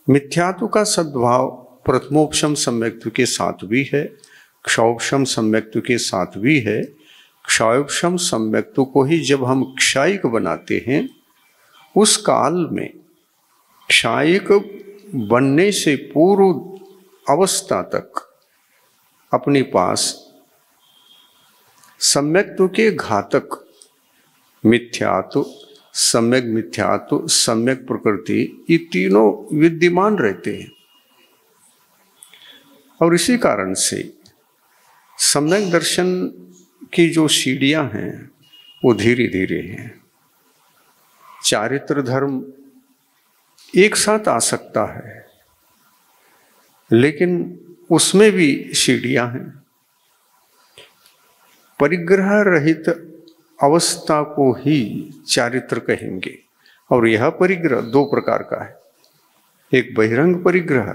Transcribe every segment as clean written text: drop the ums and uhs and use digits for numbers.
मिथ्यात्व का सद्भाव प्रथमोपशम सम्यक्त्व के साथ भी है, क्षयोपशम सम्यक्त्व के साथ भी है। क्षयोपशम सम्यक्त्व को ही जब हम क्षायिक बनाते हैं, उस काल में क्षायिक बनने से पूर्व अवस्था तक अपने पास सम्यक्त्व के घातक मिथ्यात्व, सम्यक मिथ्यात्व, सम्यक प्रकृति, ये तीनों विद्यमान रहते हैं। और इसी कारण से सम्यक दर्शन की जो सीढ़ियां हैं वो धीरे धीरे हैं। चारित्र धर्म एक साथ आ सकता है, लेकिन उसमें भी सीढ़ियां हैं। परिग्रह रहित अवस्था को ही चारित्र कहेंगे। और यह परिग्रह दो प्रकार का है, एक बहिरंग परिग्रह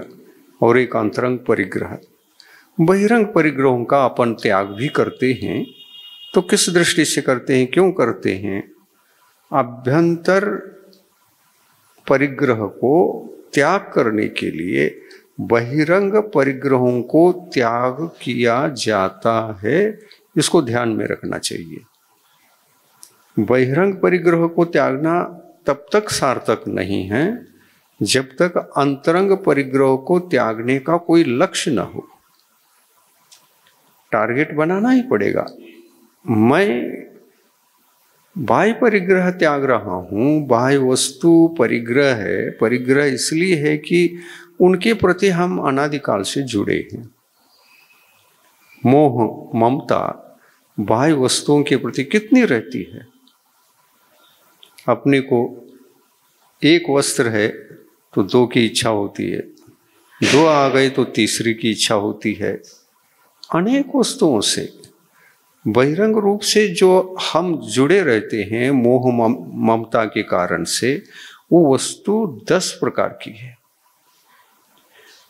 और एक अंतरंग परिग्रह। बहिरंग परिग्रहों का अपन त्याग भी करते हैं, तो किस दृष्टि से करते हैं, क्यों करते हैं? अभ्यंतर परिग्रह को त्याग करने के लिए बहिरंग परिग्रहों को त्याग किया जाता है, इसको ध्यान में रखना चाहिए। बहिरंग परिग्रह को त्यागना तब तक सार्थक नहीं है जब तक अंतरंग परिग्रह को त्यागने का कोई लक्ष्य न हो। टारगेट बनाना ही पड़ेगा। मैं बाह्य परिग्रह त्याग रहा हूं, बाह्य वस्तु परिग्रह है। परिग्रह इसलिए है कि उनके प्रति हम अनादिकाल से जुड़े हैं। मोह ममता बाह्य वस्तुओं के प्रति कितनी रहती है। अपने को एक वस्त्र है तो दो की इच्छा होती है, दो आ गए तो तीसरी की इच्छा होती है। अनेक वस्तुओं से बहिरंग रूप से जो हम जुड़े रहते हैं मोह ममता के कारण से, वो वस्तु 10 प्रकार की है।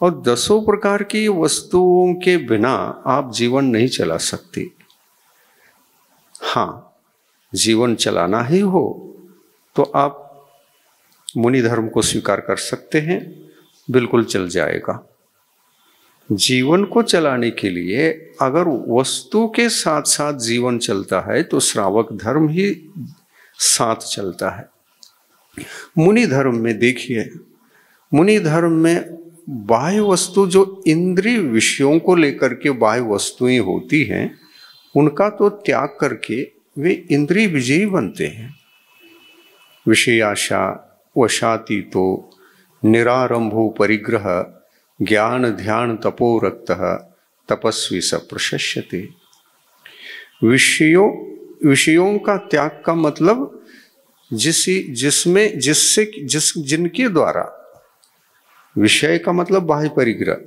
और 10 प्रकार की वस्तुओं के बिना आप जीवन नहीं चला सकते। हाँ, जीवन चलाना ही हो तो आप मुनि धर्म को स्वीकार कर सकते हैं, बिल्कुल चल जाएगा। जीवन को चलाने के लिए अगर वस्तु के साथ साथ जीवन चलता है तो श्रावक धर्म ही साथ चलता है। मुनि धर्म में देखिए, मुनि धर्म में बाह्य वस्तु जो इंद्रिय विषयों को लेकर के बाह्य वस्तुएं होती हैं, उनका तो त्याग करके वे इंद्रिय विजयी बनते हैं। विषयाशा वशातीतो निरारंभो परिग्रह ज्ञान ध्यान तपो रक्तः तपस्वी स प्रशस्यते। विषयों का त्याग का मतलब जिनके द्वारा, विषय का मतलब बाह्य परिग्रह,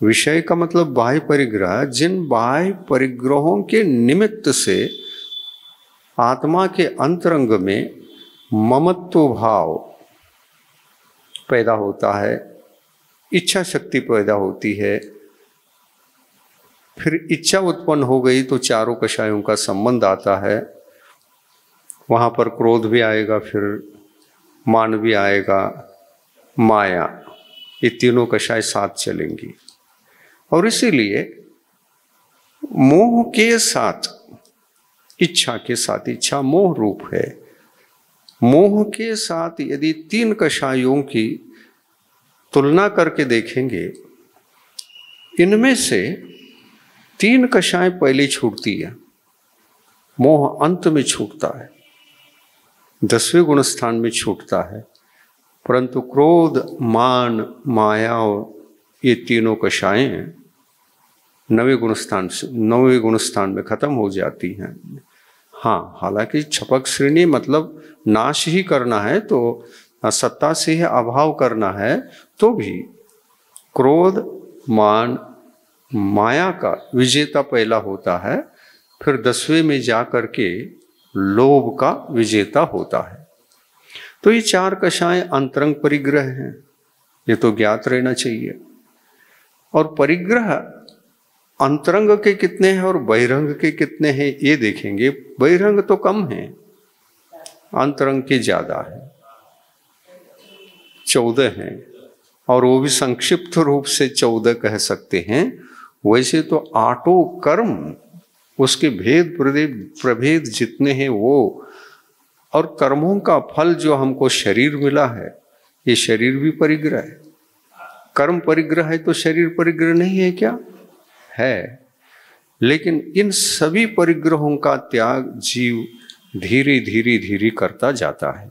विषय का मतलब बाह्य परिग्रह, जिन बाह्य परिग्रहों के निमित्त से आत्मा के अंतरंग में ममत्व भाव पैदा होता है, इच्छा शक्ति पैदा होती है। फिर इच्छा उत्पन्न हो गई तो चारों कषायों का संबंध आता है। वहाँ पर क्रोध भी आएगा, फिर मान भी आएगा, माया, ये तीनों कषाय साथ चलेंगी। और इसीलिए मोह के साथ इच्छा के साथ, इच्छा मोह रूप है, मोह के साथ यदि 3 कषायों की तुलना करके देखेंगे, इनमें से 3 कषाय पहले छूटती है, मोह अंत में छूटता है, 10वें गुण स्थान में छूटता है। परंतु क्रोध मान माया ये तीनों कषायें 9वें गुण स्थान में खत्म हो जाती हैं। हाँ, हालांकि छपक श्रेणी मतलब नाश ही करना है, तो सत्ता से ही अभाव करना है, तो भी क्रोध मान माया का विजेता पहला होता है, फिर 10वें में जाकर के लोभ का विजेता होता है। तो ये 4 कषाय अंतरंग परिग्रह हैं, ये तो ज्ञात रहना चाहिए। और परिग्रह अंतरंग के कितने हैं और बहिरंग के कितने हैं ये देखेंगे। बहिरंग तो कम है, अंतरंग के ज्यादा है। 14 हैं, और वो भी संक्षिप्त रूप से 14 कह सकते हैं। वैसे तो 8 कर्म, उसके भेद प्रभेद जितने हैं वो, और कर्मों का फल जो हमको शरीर मिला है, ये शरीर भी परिग्रह है। कर्म परिग्रह है तो शरीर परिग्रह नहीं है क्या? है। लेकिन इन सभी परिग्रहों का त्याग जीव धीरे धीरे धीरे करता जाता है।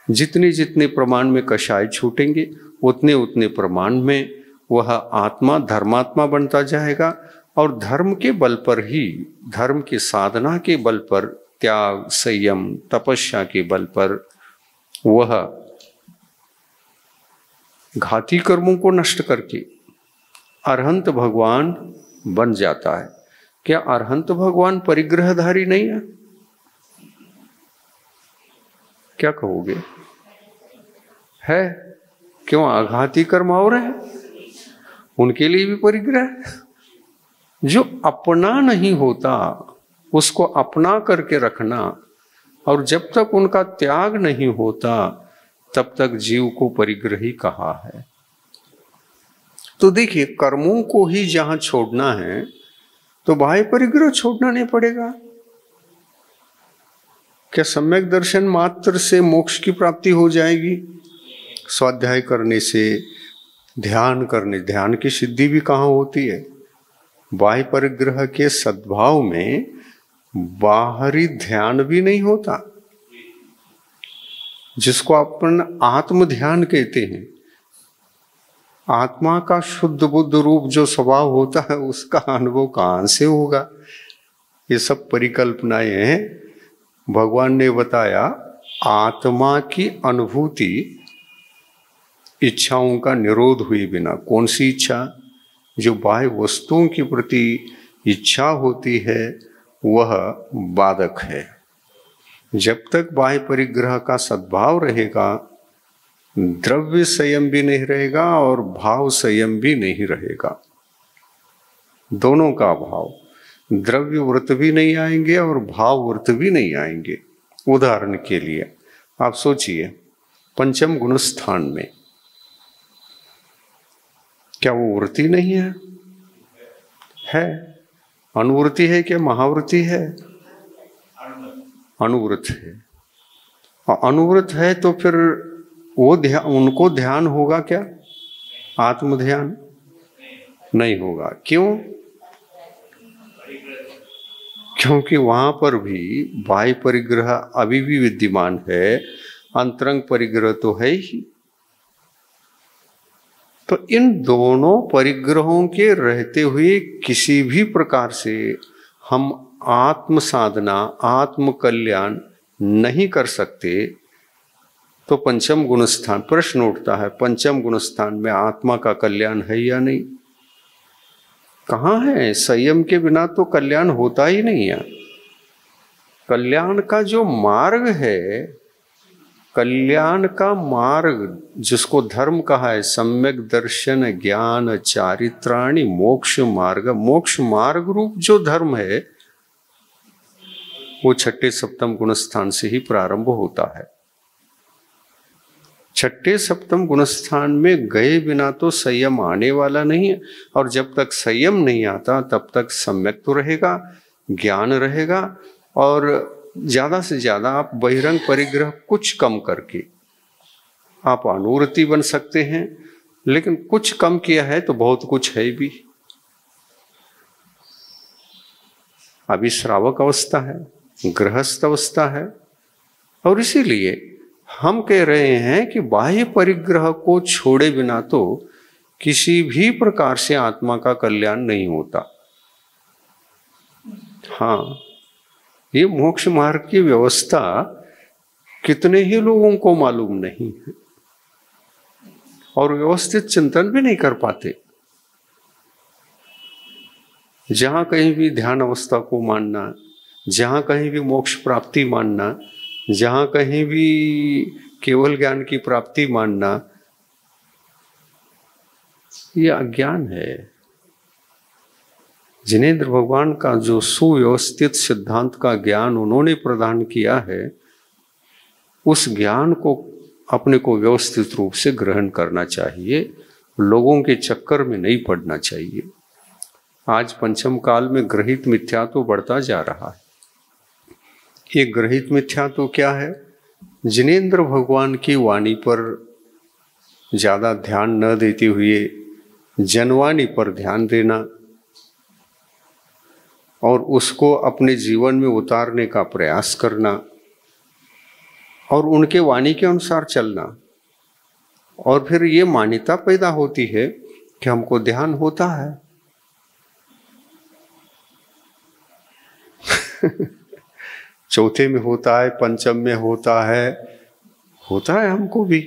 जितने जितने प्रमाण में कषाय छूटेंगे उतने उतने प्रमाण में वह आत्मा धर्मात्मा बनता जाएगा, और धर्म के बल पर ही, धर्म की साधना के बल पर, त्याग, संयम, तपस्या के बल पर वह घाती कर्मों को नष्ट करके अरहंत भगवान बन जाता है। क्या अरहंत भगवान परिग्रहधारी नहीं है? क्या कहोगे? है। क्यों? आघाती कर्म और है, उनके लिए भी परिग्रह है। जो अपना नहीं होता उसको अपना करके रखना, और जब तक उनका त्याग नहीं होता तब तक जीव को परिग्रह ही कहा है। तो देखिए, कर्मों को ही जहां छोड़ना है तो बाह्य परिग्रह छोड़ना नहीं पड़ेगा। क्या सम्यक दर्शन मात्र से मोक्ष की प्राप्ति हो जाएगी? स्वाध्याय करने से, ध्यान करने, ध्यान की सिद्धि भी कहाँ होती है? बाह्य परिग्रह के सद्भाव में बाहरी ध्यान भी नहीं होता, जिसको अपन आत्म ध्यान कहते हैं। आत्मा का शुद्ध बुद्ध रूप जो स्वभाव होता है उसका अनुभव कहाँ से होगा? ये सब परिकल्पनाएं हैं। भगवान ने बताया आत्मा की अनुभूति इच्छाओं का निरोध हुए बिना। कौन सी इच्छा? जो बाह्य वस्तुओं के प्रति इच्छा होती है वह बाधक है। जब तक बाह्य परिग्रह का सद्भाव रहेगा, द्रव्य संयम भी नहीं रहेगा और भाव संयम भी नहीं रहेगा। दोनों का अभाव, द्रव्य व्रत भी नहीं आएंगे और भाव व्रत भी नहीं आएंगे। उदाहरण के लिए आप सोचिए, पंचम गुण स्थान में क्या वो वृत्ति नहीं है? है। अनुवृत्ति है क्या महावृत्ति है? अनुवृत्त है। और अनुवृत्त है तो फिर वो ध्यान, उनको ध्यान होगा क्या? आत्म ध्यान नहीं होगा। क्यों? क्योंकि वहां पर भी बाह्य परिग्रह अभी भी विद्यमान है, अंतरंग परिग्रह तो है ही। तो इन दोनों परिग्रहों के रहते हुए किसी भी प्रकार से हम आत्म साधना, आत्म कल्याण नहीं कर सकते। तो पंचम गुण स्थान, प्रश्न उठता है, पंचम गुण स्थान में आत्मा का कल्याण है या नहीं? कहाँ है? संयम के बिना तो कल्याण होता ही नहीं है। कल्याण का जो मार्ग है, कल्याण का मार्ग जिसको धर्म कहा है, सम्यक दर्शन ज्ञान चारित्राणि मोक्ष मार्ग, मोक्ष मार्ग रूप जो धर्म है वो छठे सप्तम गुण स्थान से ही प्रारंभ होता है। छठे सप्तम गुण स्थान में गए बिना तो संयम आने वाला नहीं है, और जब तक संयम नहीं आता तब तक सम्यक तो रहेगा, ज्ञान रहेगा, और ज्यादा से ज्यादा आप बहिरंग परिग्रह कुछ कम करके आप अनुवृत्ति बन सकते हैं। लेकिन कुछ कम किया है तो बहुत कुछ है भी। अभी श्रावक अवस्था है, गृहस्थ अवस्था है, और इसीलिए हम कह रहे हैं कि बाह्य परिग्रह को छोड़े बिना तो किसी भी प्रकार से आत्मा का कल्याण नहीं होता। हाँ, ये मोक्ष मार्ग की व्यवस्था कितने ही लोगों को मालूम नहीं है और व्यवस्थित चिंतन भी नहीं कर पाते। जहां कहीं भी ध्यान अवस्था को मानना, जहां कहीं भी मोक्ष प्राप्ति मानना, जहां कहीं भी केवल ज्ञान की प्राप्ति मानना, ये अज्ञान है। जिनेंद्र भगवान का जो सुव्यवस्थित सिद्धांत का ज्ञान उन्होंने प्रदान किया है, उस ज्ञान को अपने को व्यवस्थित रूप से ग्रहण करना चाहिए, लोगों के चक्कर में नहीं पड़ना चाहिए। आज पंचम काल में ग्रहित मिथ्या तो बढ़ता जा रहा है। ये ग्रहित मिथ्या तो क्या है? जिनेंद्र भगवान की वाणी पर ज़्यादा ध्यान न देते हुए जनवाणी पर ध्यान देना और उसको अपने जीवन में उतारने का प्रयास करना और उनके वाणी के अनुसार चलना। और फिर ये मान्यता पैदा होती है कि हमको ध्यान होता है। चौथे में होता है, पंचम में होता है हमको भी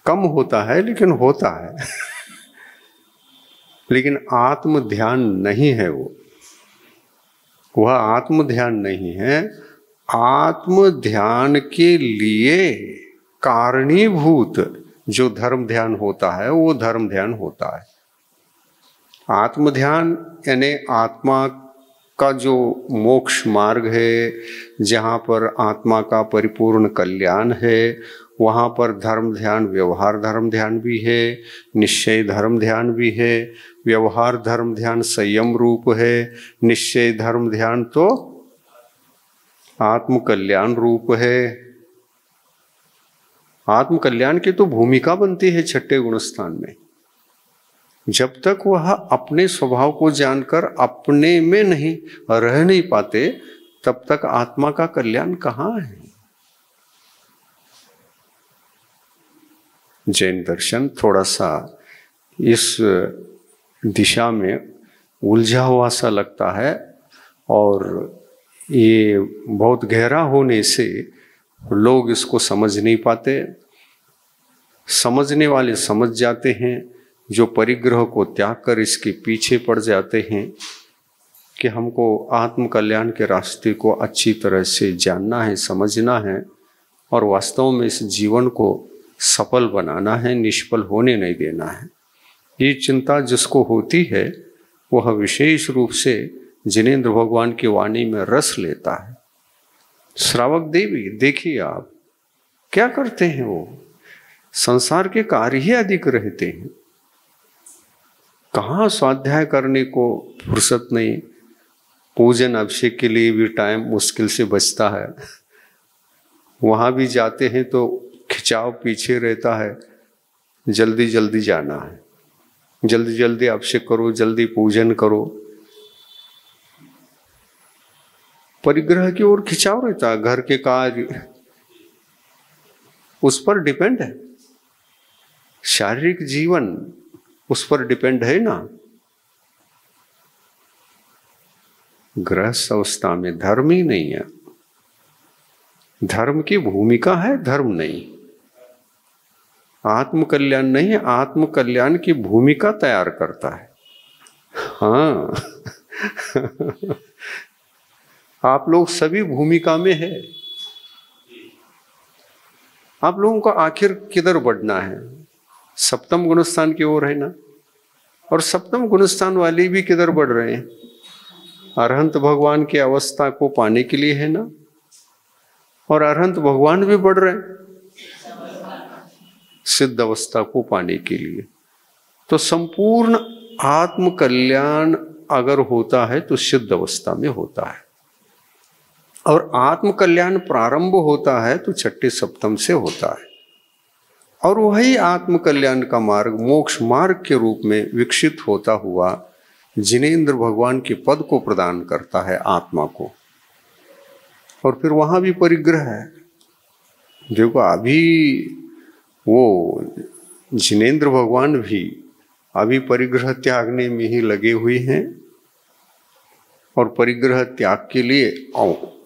कम होता है लेकिन होता है। लेकिन आत्म ध्यान नहीं है, वह आत्म ध्यान नहीं है। आत्म ध्यान के लिए कारणीभूत जो धर्म ध्यान होता है वो धर्म ध्यान होता है। आत्म ध्यान यानी आत्मा का जो मोक्ष मार्ग है, जहाँ पर आत्मा का परिपूर्ण कल्याण है, वहाँ पर धर्म ध्यान व्यवहार धर्म ध्यान भी है, निश्चय धर्म ध्यान भी है। व्यवहार धर्म ध्यान संयम रूप है, निश्चय धर्म ध्यान तो आत्म कल्याण रूप है। आत्म कल्याण की तो भूमिका बनती है छठे गुणस्थान में। जब तक वह अपने स्वभाव को जानकर अपने में नहीं रह नहीं पाते, तब तक आत्मा का कल्याण कहाँ है? जैन दर्शन थोड़ा सा इस दिशा में उलझा हुआ सा लगता है और ये बहुत गहरा होने से लोग इसको समझ नहीं पाते। समझने वाले समझ जाते हैं, जो परिग्रह को त्याग कर इसके पीछे पड़ जाते हैं कि हमको आत्म कल्याण के रास्ते को अच्छी तरह से जानना है, समझना है और वास्तव में इस जीवन को सफल बनाना है, निष्फल होने नहीं देना है। ये चिंता जिसको होती है वह विशेष रूप से जिनेंद्र भगवान की वाणी में रस लेता है। श्रावक देवी देखिए आप क्या करते हैं, वो संसार के कार्य ही अधिक रहते हैं। कहाँ स्वाध्याय करने को फुर्सत नहीं, पूजन अभिषेक के लिए भी टाइम मुश्किल से बचता है। वहाँ भी जाते हैं तो खिंचाव पीछे रहता है, जल्दी जल्दी जाना है, जल्दी जल्दी अभिषेक करो, जल्दी पूजन करो। परिग्रह की ओर खिंचाव रहता है, घर के कार्य उस पर डिपेंड है, शारीरिक जीवन उस पर डिपेंड है ना। गृहस्थ अवस्था में धर्म ही नहीं है, धर्म की भूमिका है, धर्म नहीं। आत्म कल्याण नहीं, आत्म कल्याण की भूमिका तैयार करता है। हाँ आप लोग सभी भूमिका में है। आप लोगों को आखिर किधर बढ़ना है? सप्तम गुणस्थान की ओर है ना। और सप्तम गुणस्थान वाले भी किधर बढ़ रहे हैं? अरहंत भगवान की अवस्था को पाने के लिए है ना। और अरहंत भगवान भी बढ़ रहे हैं सिद्ध अवस्था को पाने के लिए। तो संपूर्ण आत्म कल्याण अगर होता है तो सिद्ध अवस्था में होता है, और आत्म कल्याण प्रारंभ होता है तो छठे सप्तम से होता है। और वही आत्म कल्याण का मार्ग मोक्ष मार्ग के रूप में विकसित होता हुआ जिनेंद्र भगवान के पद को प्रदान करता है आत्मा को। और फिर वहां भी परिग्रह है। देखो अभी वो जिनेंद्र भगवान भी अभी परिग्रह त्यागने में ही लगे हुए हैं। और परिग्रह त्याग के लिए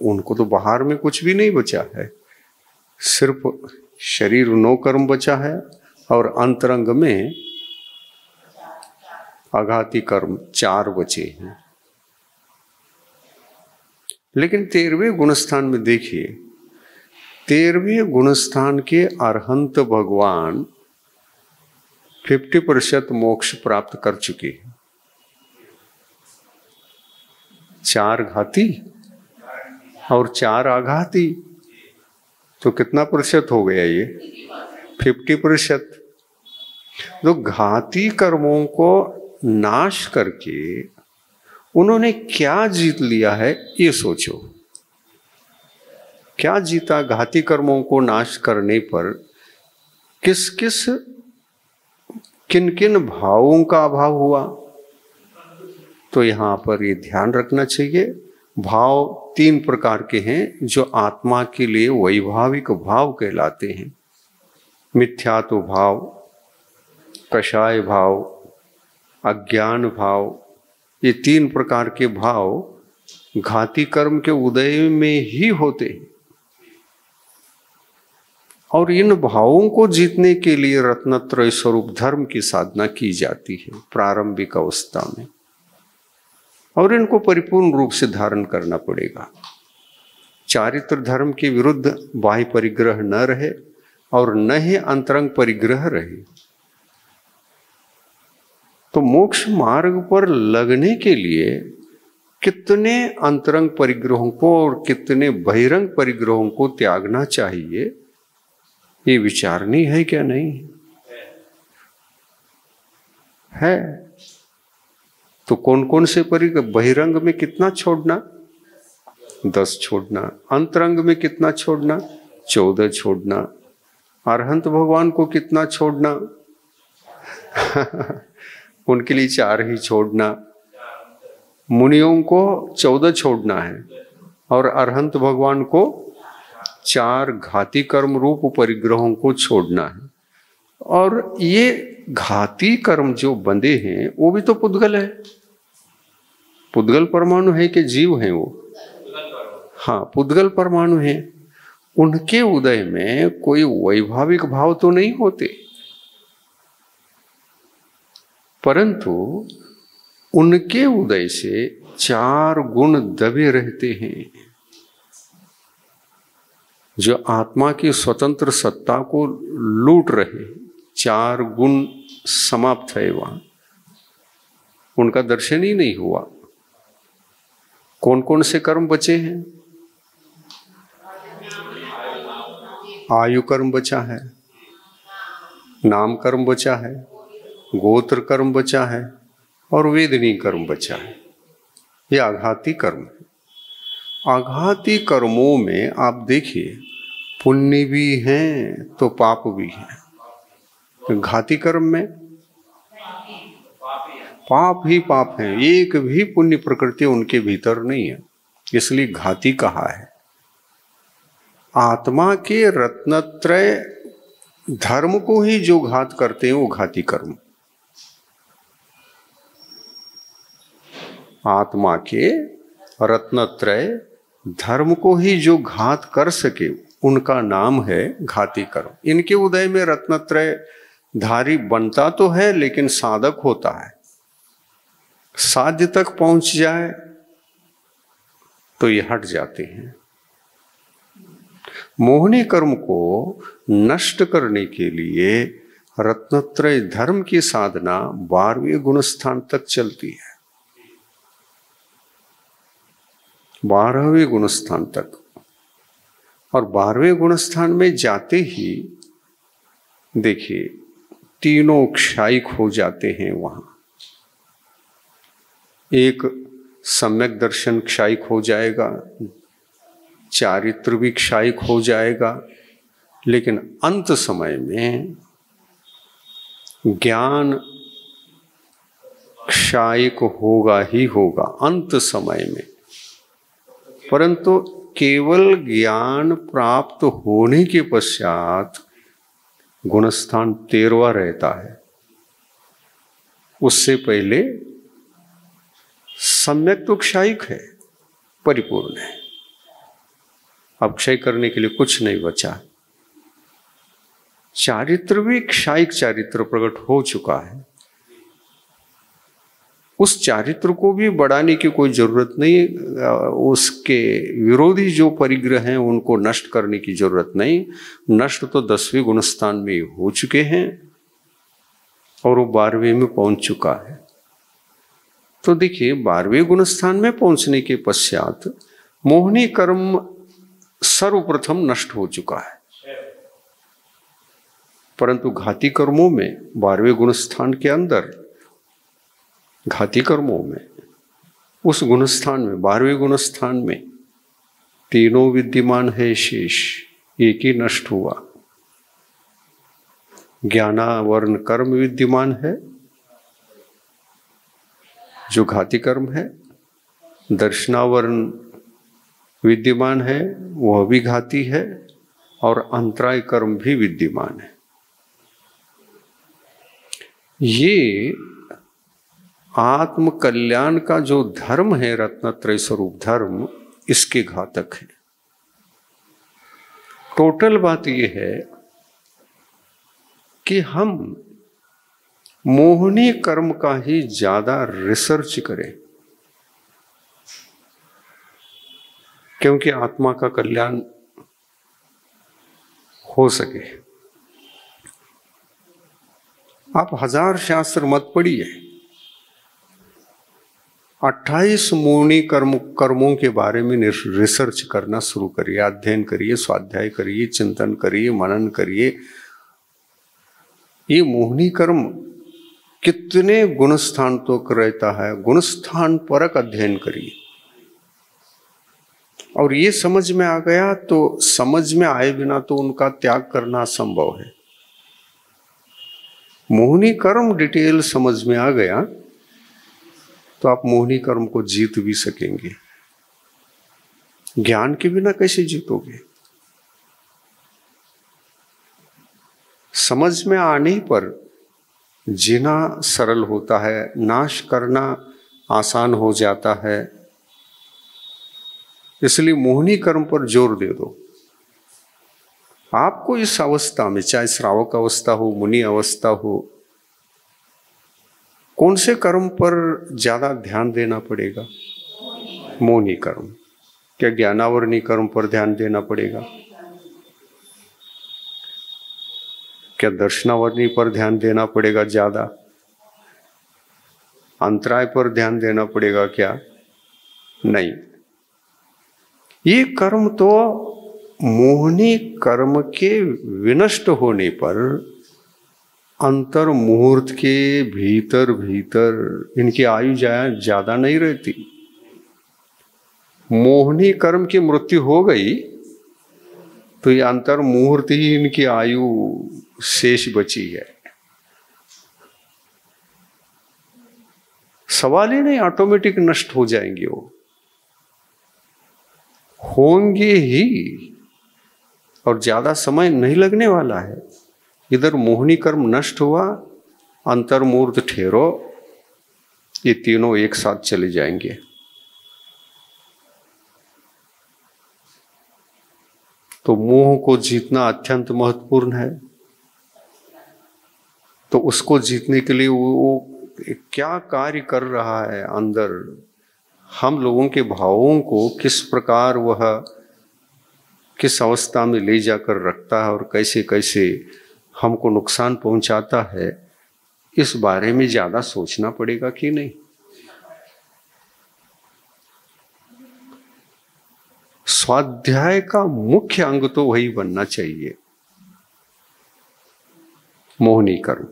उनको तो बाहर में कुछ भी नहीं बचा है, सिर्फ शरीर 9 कर्म बचा है और अंतरंग में आघाती कर्म 4 बचे हैं। लेकिन 13वें गुणस्थान में देखिए, 13वें गुणस्थान के अरहंत भगवान 50% मोक्ष प्राप्त कर चुके हैं। 4 घाती और 4 आघाती। तो कितना प्रतिशत हो गया ये? 50%। तो घाती कर्मों को नाश करके उन्होंने क्या जीत लिया है, ये सोचो। क्या जीता घाती कर्मों को नाश करने पर? किन किन भावों का अभाव हुआ? तो यहां पर ये ध्यान रखना चाहिए, भाव 3 प्रकार के हैं जो आत्मा के लिए वैभाविक भाव कहलाते हैं। मिथ्यात्व भाव, कषाय भाव, अज्ञान भाव। ये 3 प्रकार के भाव घाती कर्म के उदय में ही होते हैं। और इन भावों को जीतने के लिए रत्नत्रय स्वरूप धर्म की साधना की जाती है प्रारंभिक अवस्था में, और इनको परिपूर्ण रूप से धारण करना पड़ेगा। चारित्र धर्म के विरुद्ध बाह्य परिग्रह न रहे और न ही अंतरंग परिग्रह रहे। तो मोक्ष मार्ग पर लगने के लिए कितने अंतरंग परिग्रहों को और कितने बहिरंग परिग्रहों को त्यागना चाहिए, ये विचारनी है क्या? नहीं है। तो कौन कौन से परिग्रह? बहिरंग में कितना छोड़ना? 10 छोड़ना। अंतरंग में कितना छोड़ना? 14 छोड़ना। अरहंत भगवान को कितना छोड़ना? उनके लिए 4 ही छोड़ना। मुनियों को 14 छोड़ना है और अरहंत भगवान को 4 घाती कर्म रूप परिग्रहों को छोड़ना है। और ये घाती कर्म जो बंधे हैं वो भी तो पुद्गल है। पुद्गल परमाणु है कि जीव है वो? हाँ, पुद्गल परमाणु है। उनके उदय में कोई वैभाविक भाव तो नहीं होते, परंतु उनके उदय से 4 गुण दबे रहते हैं जो आत्मा की स्वतंत्र सत्ता को लूट रहे। 4 गुण समाप्त है वहां, उनका दर्शन ही नहीं हुआ। कौन कौन से कर्म बचे हैं? आयु कर्म बचा है, नाम कर्म बचा है, गोत्र कर्म बचा है और वेदनी कर्म बचा है। ये आघाती कर्म है। आघाती कर्मों में आप देखिए, पुण्य भी हैं तो पाप भी है। घाती कर्म में पाप ही पाप है, एक भी पुण्य प्रकृति उनके भीतर नहीं है, इसलिए घाती कहा है। आत्मा के रत्नत्रय धर्म को ही जो घात करते हैं वो घाती कर्म। आत्मा के रत्नत्रय धर्म को ही जो घात कर सके उनका नाम है घाती कर्म। इनके उदय में रत्नत्रय धारी बनता तो है, लेकिन साधक होता है। साध्य तक पहुंच जाए तो ये हट जाते हैं। मोहनी कर्म को नष्ट करने के लिए रत्नत्रय धर्म की साधना 12वें गुण स्थान तक चलती है। 12वें गुण स्थान तक। और 12वें गुण स्थान में जाते ही देखिए 3 क्षायिक हो जाते हैं वहां। एक सम्यक दर्शन क्षायिक हो जाएगा, चारित्र भी क्षायिक हो जाएगा, लेकिन अंत समय में ज्ञान क्षायिक होगा ही होगा अंत समय में। परंतु केवल ज्ञान प्राप्त होने के पश्चात गुणस्थान 13वां रहता है। उससे पहले सम्यक तो क्षायिक है, परिपूर्ण है। अब क्षय करने के लिए कुछ नहीं बचा। चारित्र भी क्षायिक चारित्र प्रकट हो चुका है। उस चारित्र को भी बढ़ाने की कोई जरूरत नहीं, उसके विरोधी जो परिग्रह हैं उनको नष्ट करने की जरूरत नहीं। नष्ट तो 10वें गुणस्थान में हो चुके हैं और वो 12वें में पहुंच चुका है। तो देखिए 12वें गुणस्थान में पहुंचने के पश्चात मोहनी कर्म सर्वप्रथम नष्ट हो चुका है। परंतु घाती कर्मों में 12वें गुणस्थान के अंदर, घाती कर्मों में उस गुणस्थान में 12वें गुणस्थान में तीनों विद्यमान है शेष, एक ही नष्ट हुआ। ज्ञानावरण कर्म विद्यमान है जो घाती कर्म है, दर्शनावरण विद्यमान है वह भी घाती है, और अंतराय कर्म भी विद्यमान है। ये आत्म कल्याण का जो धर्म है, रत्नत्रय स्वरूप धर्म, इसके घातक है। टोटल बात यह है कि हम मोहनी कर्म का ही ज्यादा रिसर्च करें, क्योंकि आत्मा का कल्याण हो सके। आप 1000 शास्त्र मत पढ़िए, 28 मोहनी कर्मों के बारे में रिसर्च करना शुरू करिए, अध्ययन करिए, स्वाध्याय करिए, चिंतन करिए, मनन करिए। ये मोहनी कर्म कितने गुणस्थान तक रहता है, गुणस्थान परक अध्ययन करिए। और ये समझ में आ गया तो समझ में आए बिना तो उनका त्याग करना असंभव है। मोहनी कर्म डिटेल समझ में आ गया तो आप मोहनी कर्म को जीत भी सकेंगे। ज्ञान के बिना कैसे जीतोगे? समझ में आने पर जीना सरल होता है, नाश करना आसान हो जाता है। इसलिए मोहनी कर्म पर जोर दे दो। आपको इस अवस्था में, चाहे श्रावक अवस्था हो, मुनि अवस्था हो, कौन से कर्म पर ज्यादा ध्यान देना पड़ेगा? मोहनी कर्म। क्या ज्ञानावरणी कर्म पर ध्यान देना पड़ेगा? क्या दर्शनावरणी पर ध्यान देना पड़ेगा ज्यादा? अंतराय पर ध्यान देना पड़ेगा क्या? नहीं। ये कर्म तो मोहनी कर्म के विनष्ट होने पर अंतर मुहूर्त के भीतर भीतर इनकी आयु ज्यादा नहीं रहती। मोहनी कर्म की मृत्यु हो गई तो ये अंतर मुहूर्त ही इनकी आयु शेष बची है। सवाल ही नहीं, ऑटोमेटिक नष्ट हो जाएंगे, वो होंगे ही, और ज्यादा समय नहीं लगने वाला है। इधर मोहनी कर्म नष्ट हुआ, अंतर्मूर्त ठहरो, ये तीनों एक साथ चले जाएंगे। तो मोह को जीतना अत्यंत महत्वपूर्ण है। तो उसको जीतने के लिए वो क्या कार्य कर रहा है अंदर, हम लोगों के भावों को किस प्रकार वह किस अवस्था में ले जाकर रखता है और कैसे कैसे हमको नुकसान पहुंचाता है, इस बारे में ज्यादा सोचना पड़ेगा कि नहीं? स्वाध्याय का मुख्य अंग तो वही बनना चाहिए, मोहनी कर्म।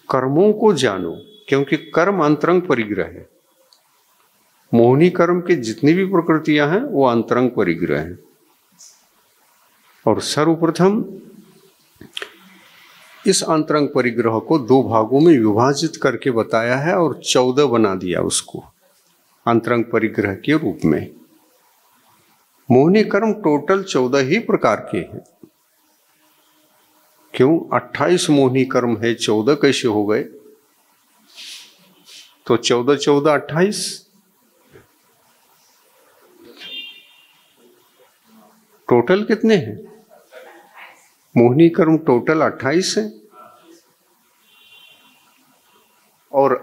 कर्मों को जानो, क्योंकि कर्म अंतरंग परिग्रह है। मोहनी कर्म की जितनी भी प्रकृतियां हैं वो अंतरंग परिग्रह हैं। और सर्वप्रथम इस अंतरंग परिग्रह को 2 भागों में विभाजित करके बताया है और 14 बना दिया उसको अंतरंग परिग्रह के रूप में। मोहनी कर्म टोटल 14 ही प्रकार के हैं। क्यों? 28 मोहनी कर्म है, 14 कैसे हो गए? तो 14 14 28, टोटल कितने हैं? मोहनी कर्म टोटल 28 है। और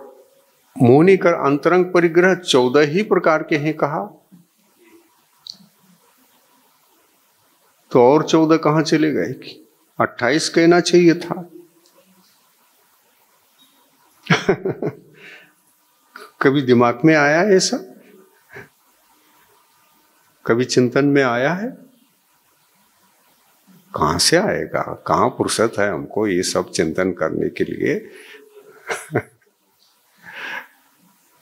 मोहनी कर अंतरंग परिग्रह 14 ही प्रकार के हैं कहा, तो और 14 कहां चले गए? 28 कहना चाहिए था। कभी दिमाग में आया ऐसा? कभी चिंतन में आया है? कहां से आएगा? कहां फुर्सत है हमको ये सब चिंतन करने के लिए?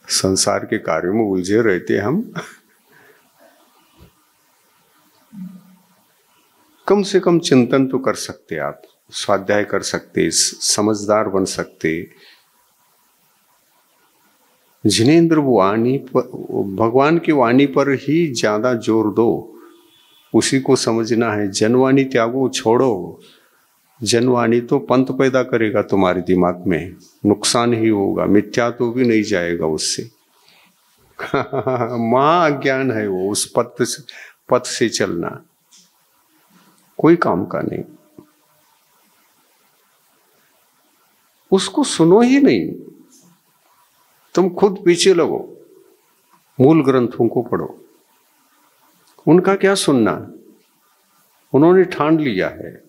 संसार के कार्यों में उलझे रहते हम। कम से कम चिंतन तो कर सकते आप, स्वाध्याय कर सकते, समझदार बन सकते। जिनेंद्र वाणी पर, भगवान की वाणी पर ही ज्यादा जोर दो, उसी को समझना है। जनवाणी त्यागो, छोड़ो। जनवाणी तो पंत पैदा करेगा तुम्हारे दिमाग में, नुकसान ही होगा, मिथ्या तो भी नहीं जाएगा उससे। महा अज्ञान है वो, उस पथ से चलना कोई काम का नहीं। उसको सुनो ही नहीं, तुम खुद पीछे लगो, मूल ग्रंथों को पढ़ो। उनका क्या सुनना, उन्होंने ठान लिया है।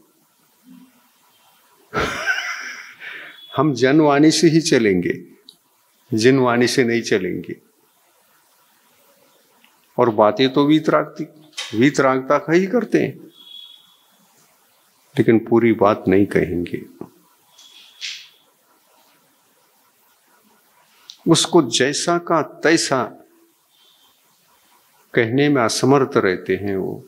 हम जनवाणी से ही चलेंगे, जिनवाणी से नहीं चलेंगे। और बातें तो वीतरागता का ही करते हैं, लेकिन पूरी बात नहीं कहेंगे। उसको जैसा का तैसा कहने में असमर्थ रहते हैं वो।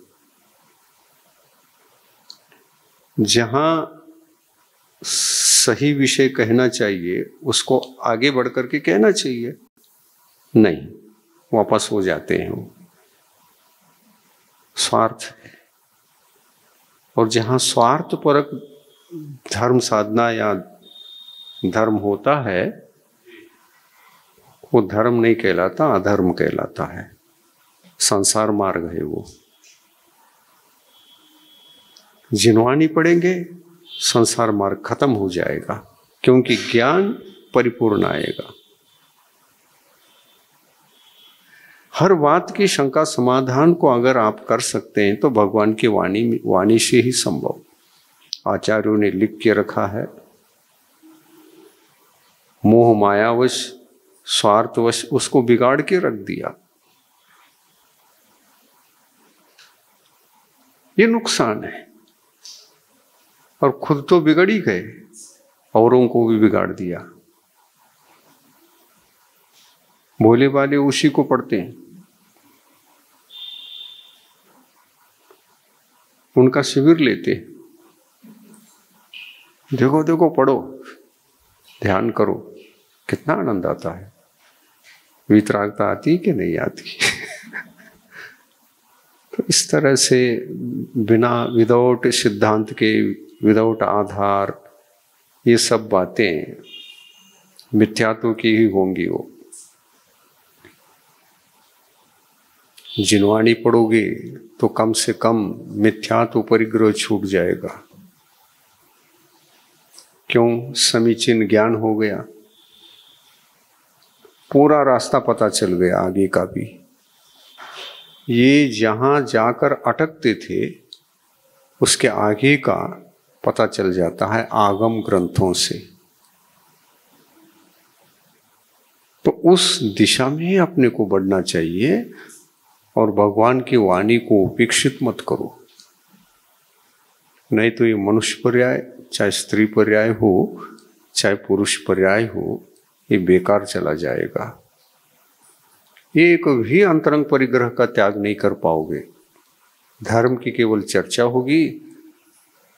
जहां सही विषय कहना चाहिए उसको आगे बढ़ करके कहना चाहिए, नहीं, वापस हो जाते हैं वो। स्वार्थ है। और जहां स्वार्थपरक धर्म साधना या धर्म होता है, वो धर्म नहीं कहलाता, अधर्म कहलाता है। संसार मार्ग है वो। जिनवाणी पढ़ेंगे, संसार मार्ग खत्म हो जाएगा, क्योंकि ज्ञान परिपूर्ण आएगा। हर बात की शंका समाधान को अगर आप कर सकते हैं तो भगवान की वाणी से ही संभव। आचार्यों ने लिख के रखा है, मोह मायावश स्वार्थवश उसको बिगाड़ के रख दिया। ये नुकसान है। और खुद तो बिगड़ ही गए, औरों को भी बिगाड़ दिया। भोले वाले उसी को पढ़ते हैं, उनका शिविर लेते हैं। देखो देखो, पढ़ो, ध्यान करो, कितना आनंद आता है। वितरागता आती कि नहीं आती? तो इस तरह से बिना विदाउट सिद्धांत के, विदाउट आधार, ये सब बातें मिथ्यात्व की ही होंगी। वो जिनवाणी पढ़ोगे तो कम से कम मिथ्यात्व परिग्रह छूट जाएगा। क्यों? समीचीन ज्ञान हो गया, पूरा रास्ता पता चल गया आगे का भी। ये जहां जाकर अटकते थे उसके आगे का पता चल जाता है आगम ग्रंथों से। तो उस दिशा में ही अपने को बढ़ना चाहिए। और भगवान की वाणी को उपेक्षित मत करो, नहीं तो ये मनुष्य पर्याय, चाहे स्त्री पर्याय हो, चाहे पुरुष पर्याय हो, ये बेकार चला जाएगा। एक भी अंतरंग परिग्रह का त्याग नहीं कर पाओगे। धर्म की केवल चर्चा होगी,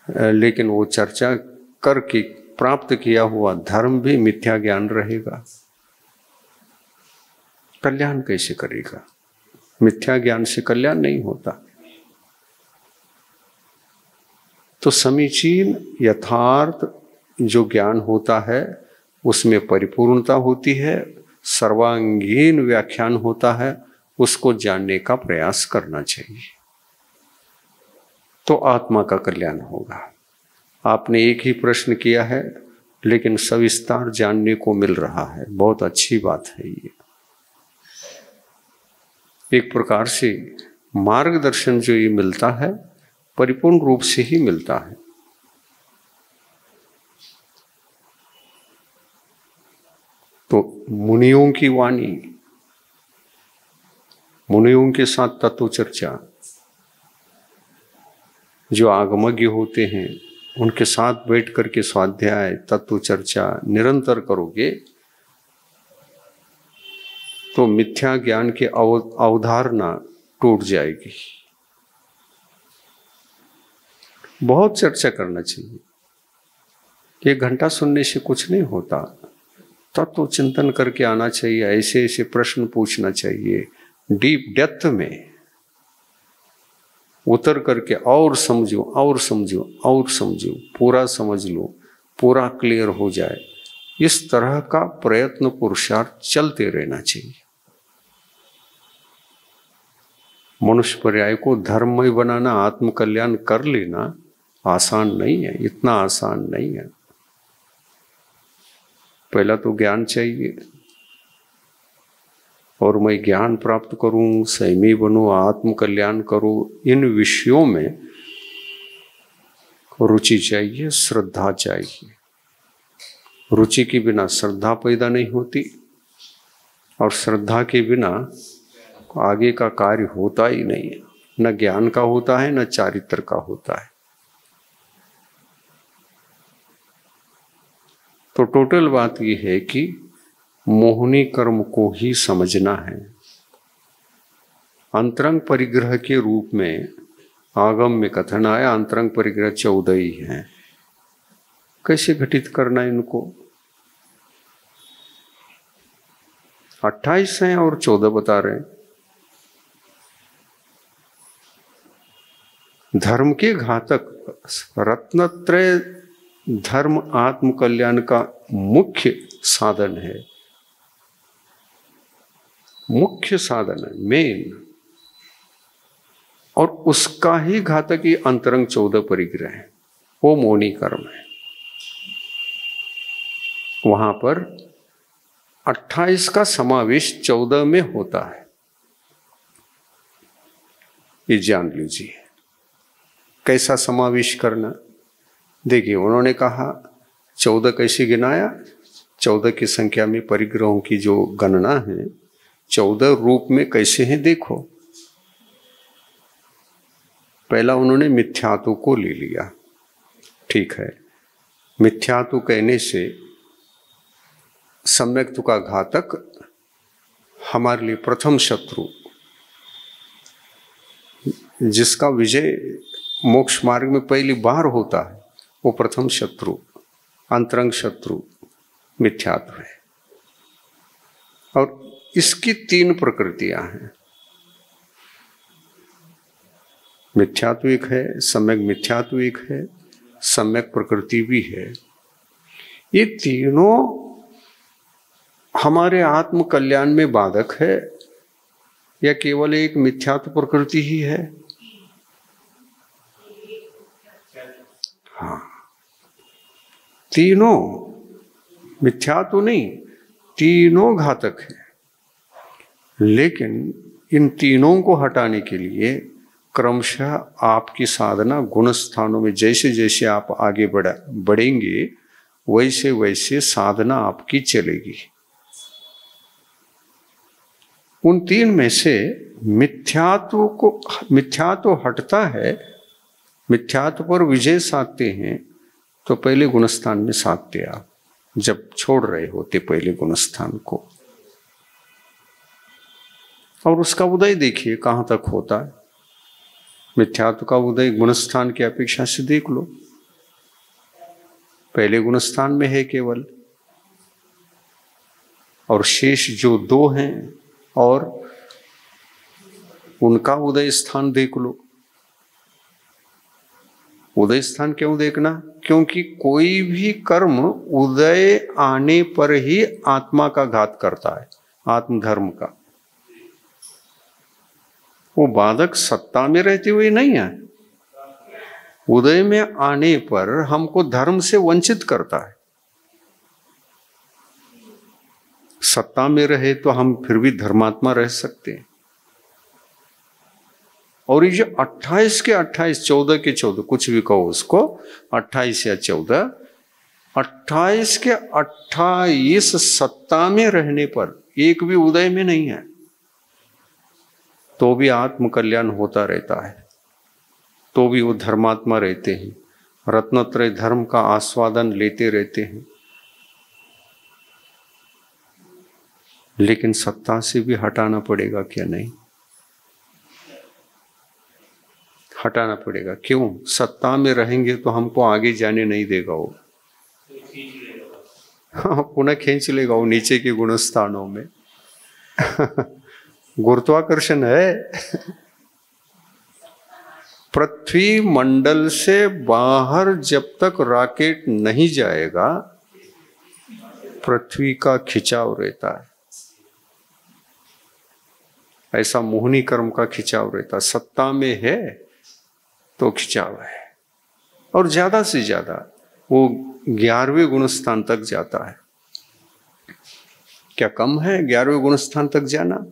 लेकिन वो चर्चा करके प्राप्त किया हुआ धर्म भी मिथ्या ज्ञान रहेगा। कल्याण कैसे करेगा? मिथ्या ज्ञान से कल्याण नहीं होता। तो समीचीन यथार्थ जो ज्ञान होता है उसमें परिपूर्णता होती है, सर्वांगीण व्याख्यान होता है, उसको जानने का प्रयास करना चाहिए, तो आत्मा का कल्याण होगा। आपने एक ही प्रश्न किया है, लेकिन सविस्तार जानने को मिल रहा है, बहुत अच्छी बात है। ये एक प्रकार से मार्गदर्शन जो ये मिलता है, परिपूर्ण रूप से ही मिलता है। तो मुनियों की वाणी, मुनियों के साथ तत्व चर्चा, जो आगमज्ञ होते हैं उनके साथ बैठ करके स्वाध्याय तत्व चर्चा निरंतर करोगे तो मिथ्या ज्ञान की अवधारणा टूट जाएगी। बहुत चर्चा करना चाहिए। 1 घंटा सुनने से कुछ नहीं होता, तत्व चिंतन करके आना चाहिए। ऐसे ऐसे प्रश्न पूछना चाहिए, डीप डेप्थ में उतर करके और समझो और समझो और समझो, पूरा समझ लो, पूरा क्लियर हो जाए। इस तरह का प्रयत्न पुरुषार्थ चलते रहना चाहिए। मनुष्य पर्याय को धर्ममय बनाना, आत्म कल्याण कर लेना आसान नहीं है, इतना आसान नहीं है। पहला तो ज्ञान चाहिए, और मैं ज्ञान प्राप्त करूं, संयमी बनूं, आत्म कल्याण करूं, इन विषयों में रुचि चाहिए, श्रद्धा चाहिए। रुचि के बिना श्रद्धा पैदा नहीं होती, और श्रद्धा के बिना आगे का कार्य होता ही नहीं है। न ज्ञान का होता है, न चारित्र का होता है। तो टोटल बात यह है कि मोहिनी कर्म को ही समझना है। अंतरंग परिग्रह के रूप में आगम में कथन आया, अंतरंग परिग्रह 14 ही हैं। कैसे घटित करना है इनको? 28 हैं और 14 बता रहे हैं। धर्म के घातक रत्नत्रय धर्म आत्म कल्याण का मुख्य साधन है, मुख्य साधन है, मेन। और उसका ही घातक ही अंतरंग 14 परिग्रह है, वो मोहिनी कर्म है। वहां पर 28 का समावेश 14 में होता है, ये जान लीजिए। कैसा समावेश करना? देखिए, उन्होंने कहा 14 कैसे गिनाया? 14 की संख्या में परिग्रहों की जो गणना है, 14 रूप में कैसे हैं देखो। पहला उन्होंने मिथ्यात्व को ले लिया, ठीक है। मिथ्यात्व कहने से सम्यक्त्व का घातक हमारे लिए प्रथम शत्रु, जिसका विजय मोक्ष मार्ग में पहली बार होता है, वो प्रथम शत्रु, अंतरंग शत्रु मिथ्यात्व है। और इसकी 3 प्रकृतियां हैं। मिथ्यात्व एक है, सम्यक मिथ्यात्व एक है, सम्यक प्रकृति भी है। ये तीनों हमारे आत्म कल्याण में बाधक है, या केवल एक मिथ्यात्व प्रकृति ही है? हाँ, तीनों मिथ्यात्व नहीं, तीनों घातक है। लेकिन इन तीनों को हटाने के लिए क्रमशः आपकी साधना गुण स्थानों में जैसे जैसे आप आगे बढ़ेंगे, वैसे वैसे साधना आपकी चलेगी। उन 3 में से मिथ्यात्व हटता है, मिथ्यात्व पर विजय साधते हैं, तो पहले गुणस्थान में साधते आप, जब छोड़ रहे होते पहले गुणस्थान को। और उसका उदय देखिए कहां तक होता है। मिथ्यात्व का उदय गुणस्थान की अपेक्षा से देख लो, पहले गुणस्थान में है केवल, और शेष जो 2 हैं और उनका उदय स्थान देख लो। उदय स्थान क्यों देखना? क्योंकि कोई भी कर्म उदय आने पर ही आत्मा का घात करता है, आत्मधर्म का। वो बाधक सत्ता में रहते हुए नहीं है, उदय में आने पर हमको धर्म से वंचित करता है। सत्ता में रहे तो हम फिर भी धर्मात्मा रह सकते हैं। और ये 28 के 28, 14 के 14, कुछ भी कहो उसको, 28 या 14, 28 के 28 सत्ता में रहने पर एक भी उदय में नहीं है। तो भी आत्म कल्याण होता रहता है, तो भी वो धर्मात्मा रहते हैं, रत्नत्रय धर्म का आस्वादन लेते रहते हैं। लेकिन सत्ता से भी हटाना पड़ेगा क्या? नहीं, हटाना पड़ेगा। क्यों? सत्ता में रहेंगे तो हमको आगे जाने नहीं देगा वो, हाँ, पुनः खींच लेगा वो नीचे के गुण स्थानों में। गुरुत्वाकर्षण है। पृथ्वी मंडल से बाहर जब तक रॉकेट नहीं जाएगा, पृथ्वी का खिंचाव रहता है। ऐसा मोहनी कर्म का खिंचाव रहता है। सत्ता में है तो खिंचाव है, और ज्यादा से ज्यादा वो 11वें गुण स्थान तक जाता है। क्या कम है 11वें गुण स्थान तक जाना?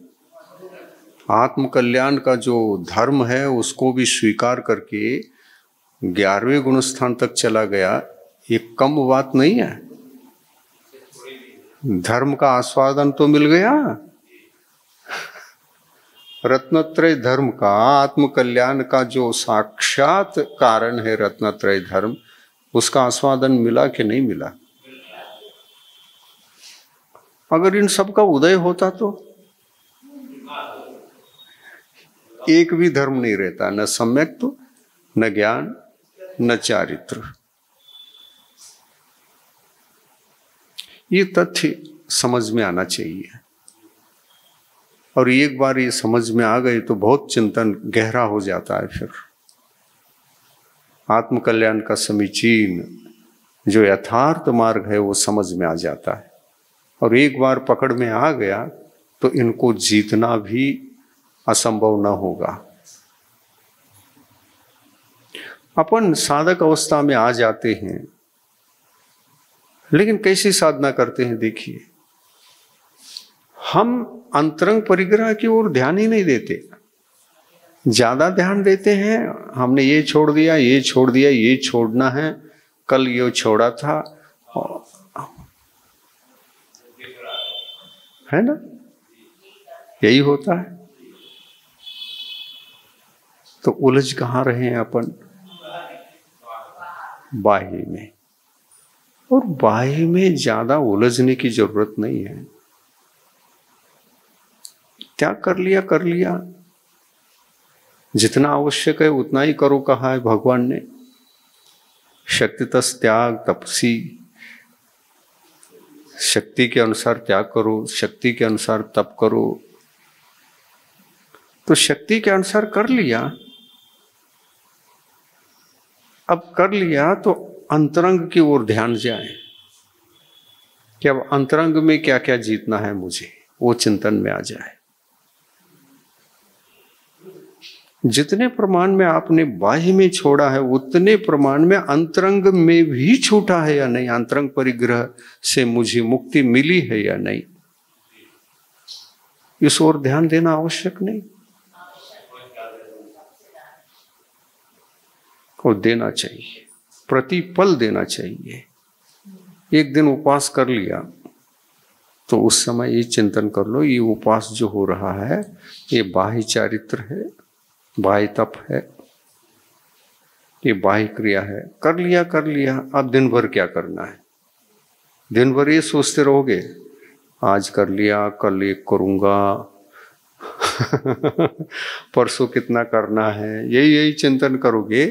आत्म कल्याण का जो धर्म है उसको भी स्वीकार करके 11वें गुण स्थान तक चला गया, ये कम बात नहीं है। धर्म का आस्वादन तो मिल गया। रत्नत्रय धर्म का, आत्म कल्याण का जो साक्षात कारण है रत्नत्रय धर्म, उसका आस्वादन मिला कि नहीं मिला? अगर इन सब का उदय होता तो एक भी धर्म नहीं रहता, न सम्यक्त्व, न ज्ञान, न चारित्र। ये तथ्य समझ में आना चाहिए, और एक बार ये समझ में आ गए तो बहुत चिंतन गहरा हो जाता है। फिर आत्म कल्याण का समीचीन जो यथार्थ मार्ग है वो समझ में आ जाता है, और एक बार पकड़ में आ गया तो इनको जीतना भी असंभव न होगा। अपन साधक अवस्था में आ जाते हैं, लेकिन कैसी साधना करते हैं देखिए। हम अंतरंग परिग्रह की ओर ध्यान ही नहीं देते, ज्यादा ध्यान देते हैं हमने ये छोड़ दिया, ये छोड़ दिया, ये छोड़ना है, कल ये छोड़ा था, है ना? यही होता है। तो उलझ कहाँ रहे हैं अपन? बाह्य में। और बाह्य में ज्यादा उलझने की जरूरत नहीं है। त्याग कर लिया, कर लिया, जितना आवश्यक है उतना ही करो कहा है भगवान ने। शक्तितस् त्याग तपसी, शक्ति के अनुसार त्याग करो, शक्ति के अनुसार तप करो। तो शक्ति के अनुसार कर लिया, अब कर लिया तो अंतरंग की ओर ध्यान जाए कि अब अंतरंग में क्या क्या जीतना है मुझे, वो चिंतन में आ जाए। जितने प्रमाण में आपने बाह्य में छोड़ा है उतने प्रमाण में अंतरंग में भी छूटा है या नहीं, अंतरंग परिग्रह से मुझे मुक्ति मिली है या नहीं, इस ओर ध्यान देना आवश्यक नहीं, को देना चाहिए, प्रतिपल देना चाहिए। एक दिन उपवास कर लिया तो उस समय ये चिंतन कर लो, ये उपवास जो हो रहा है ये बाह्य चारित्र है, बाह्य तप है, ये बाह्य क्रिया है। कर लिया, कर लिया, अब दिन भर क्या करना है? दिन भर ये सोचते रहोगे आज कर लिया, कल ये करूंगा, परसों कितना करना है, यही चिंतन करोगे,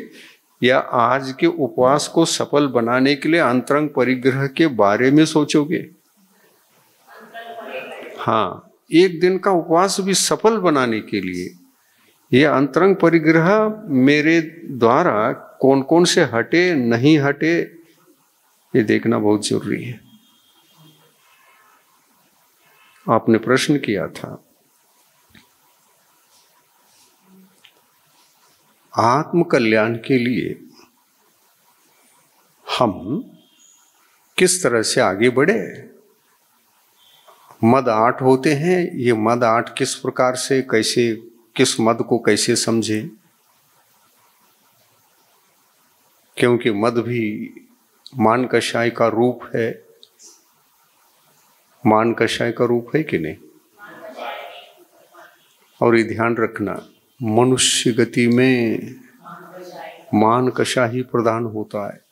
या आज के उपवास को सफल बनाने के लिए अंतरंग परिग्रह के बारे में सोचोगे? हाँ, एक दिन का उपवास भी सफल बनाने के लिए ये अंतरंग परिग्रह मेरे द्वारा कौन कौन से हटे नहीं हटे, ये देखना बहुत जरूरी है। आपने प्रश्न किया था आत्म कल्याण के लिए हम किस तरह से आगे बढ़े। मद 8 होते हैं, ये मद 8 किस प्रकार से, कैसे, किस मद को कैसे समझे? क्योंकि मद भी मान कषाय का रूप है। मान कषाय का रूप है कि नहीं? और ये ध्यान रखना, मनुष्य गति में मान कषा ही प्रधान होता है।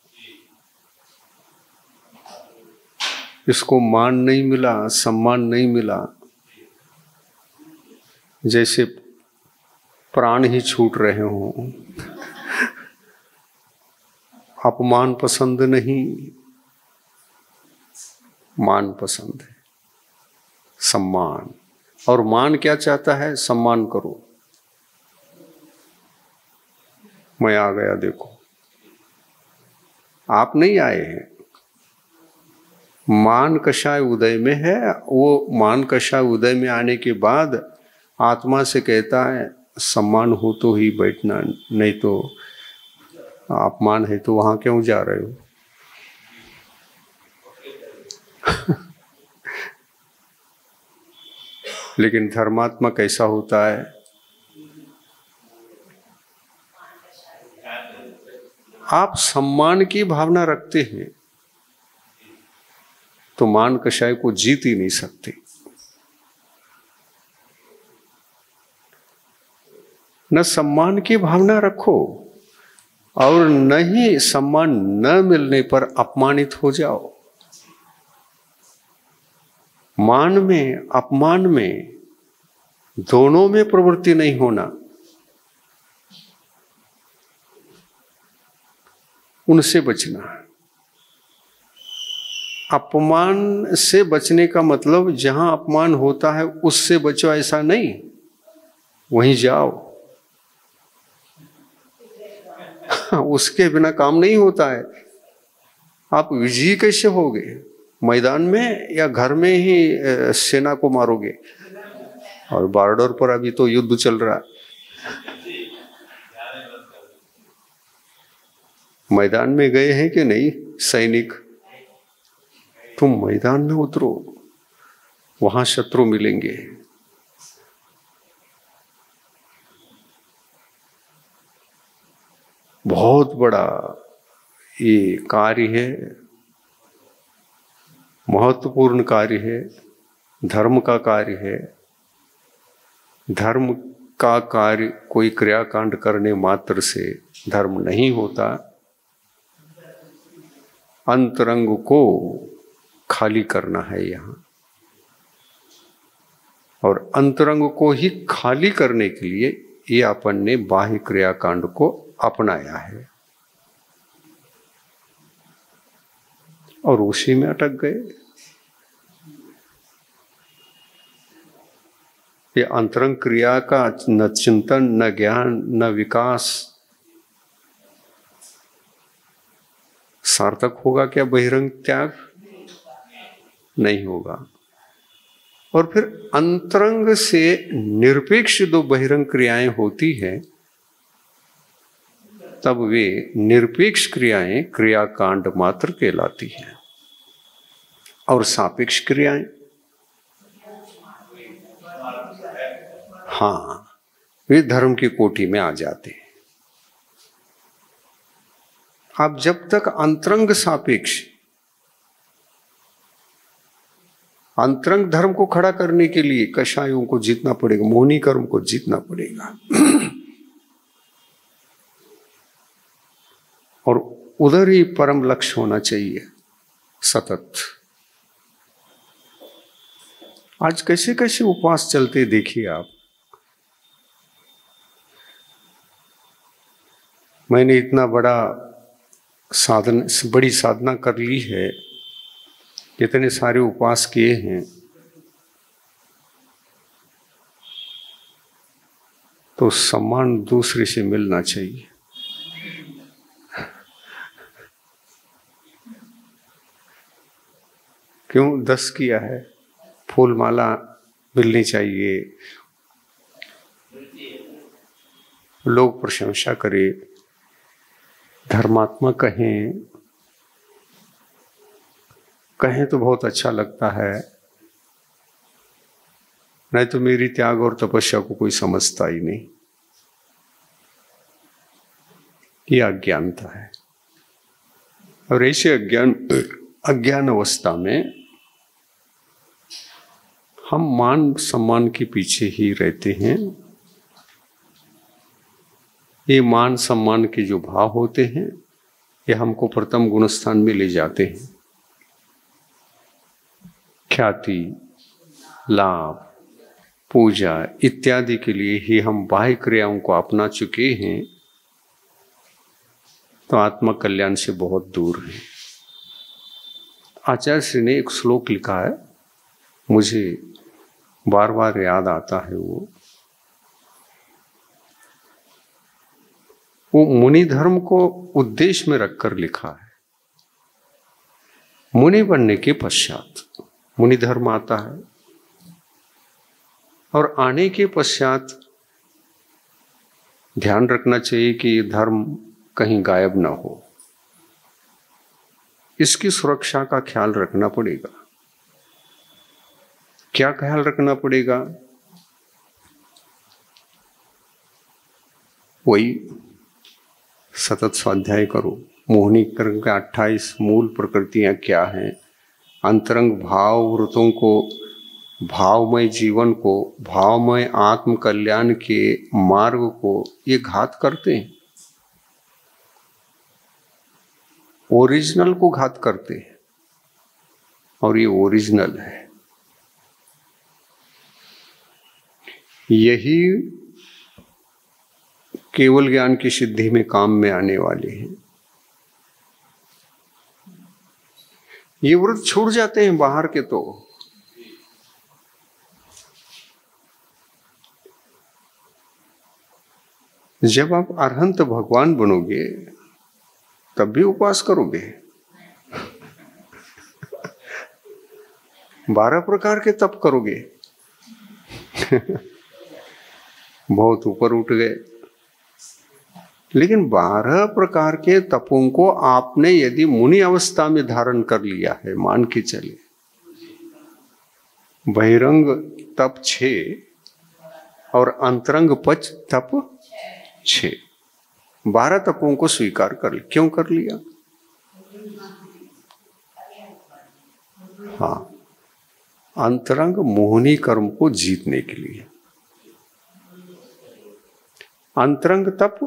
इसको मान नहीं मिला, सम्मान नहीं मिला, जैसे प्राण ही छूट रहे हों। अपमान पसंद नहीं, मान पसंद है, सम्मान। और मान क्या चाहता है? सम्मान करो। मैं आ गया, देखो। आप नहीं आए हैं। मान कषाय उदय में है। वो मान कषाय उदय में आने के बाद आत्मा से कहता है सम्मान हो तो ही बैठना, नहीं तो अपमान है तो वहां क्यों जा रहे हो? लेकिन धर्मात्मा कैसा होता है? आप सम्मान की भावना रखते हैं तो मान कषाय को जीत ही नहीं सकते। न सम्मान की भावना रखो और न ही सम्मान न मिलने पर अपमानित हो जाओ। मान में अपमान में दोनों में प्रवृत्ति नहीं होना। उनसे बचना। अपमान से बचने का मतलब जहां अपमान होता है उससे बचो ऐसा नहीं, वहीं जाओ। उसके बिना काम नहीं होता है। आप विजयी कैसे होगे? मैदान में या घर में ही सेना को मारोगे? और बॉर्डर पर अभी तो युद्ध चल रहा है। मैदान में गए हैं कि नहीं सैनिक? तुम मैदान में उतरो, वहां शत्रु मिलेंगे। बहुत बड़ा ये कार्य है, महत्वपूर्ण कार्य है, धर्म का कार्य है। धर्म का कार्य कोई क्रियाकांड करने मात्र से धर्म नहीं होता। अंतरंग को खाली करना है यहाँ, और अंतरंग को ही खाली करने के लिए ये अपन ने बाह्य क्रियाकांड को अपनाया है और उसी में अटक गए। ये अंतरंग क्रिया का न चिंतन, न ज्ञान, न विकास सार्थक होगा क्या? बहिरंग त्याग नहीं होगा। और फिर अंतरंग से निरपेक्ष दो बहिरंग क्रियाएं होती हैं, तब वे निरपेक्ष क्रियाएं क्रियाकांड मात्र कहलाती हैं। और सापेक्ष क्रियाएं, हाँ, वे धर्म की कोटि में आ जाते हैं। आप जब तक अंतरंग सापेक्ष, अंतरंग धर्म को खड़ा करने के लिए कषायों को जीतना पड़ेगा, मोहनी कर्म को जीतना पड़ेगा। और उधर ही परम लक्ष्य होना चाहिए सतत। आज कैसे कैसे उपवास चलते देखिए आप। मैंने इतना बड़ा साधन, बड़ी साधना कर ली है, इतने सारे उपवास किए हैं, तो सम्मान दूसरे से मिलना चाहिए। क्यों 10 किया है? फूल माला मिलनी चाहिए, लोग प्रशंसा करें, धर्मात्मा कहें, कहें तो बहुत अच्छा लगता है। नहीं तो मेरी त्याग और तपस्या को कोई समझता ही नहीं। ये अज्ञानता है। और ऐसे अज्ञान अवस्था में हम मान सम्मान के पीछे ही रहते हैं। ये मान सम्मान के जो भाव होते हैं ये हमको प्रथम गुण स्थान में ले जाते हैं। ख्याति, लाभ, पूजा इत्यादि के लिए ही हम बाह्य क्रियाओं को अपना चुके हैं, तो आत्मा कल्याण से बहुत दूर है। आचार्य श्री ने एक श्लोक लिखा है, मुझे बार बार याद आता है। वो मुनि धर्म को उद्देश्य में रखकर लिखा है। मुनि बनने के पश्चात मुनि धर्म आता है और आने के पश्चात ध्यान रखना चाहिए कि ये धर्म कहीं गायब ना हो। इसकी सुरक्षा का ख्याल रखना पड़ेगा। क्या ख्याल रखना पड़ेगा? वही सतत स्वाध्याय करो। मोहिनी कर्म के 28 मूल प्रकृतियां क्या हैं? अंतरंग भाव वृत्तों को, भावमय जीवन को, भावमय आत्म कल्याण के मार्ग को ये घात करते हैं। ओरिजिनल को घात करते हैं और ये ओरिजिनल है। यही केवल ज्ञान की सिद्धि में काम में आने वाले हैं। ये व्रत छूट जाते हैं बाहर के, तो जब आप अरहंत भगवान बनोगे तब भी उपवास करोगे। 12 प्रकार के तप करोगे। बहुत ऊपर उठ गए। लेकिन 12 प्रकार के तपों को आपने यदि मुनि अवस्था में धारण कर लिया है, मान के चले, बहिरंग तप 6 और अंतरंग पच तप 6, 12 तपों को स्वीकार कर लिया। क्यों कर लिया? हाँ, अंतरंग मोहनी कर्म को जीतने के लिए। अंतरंग तप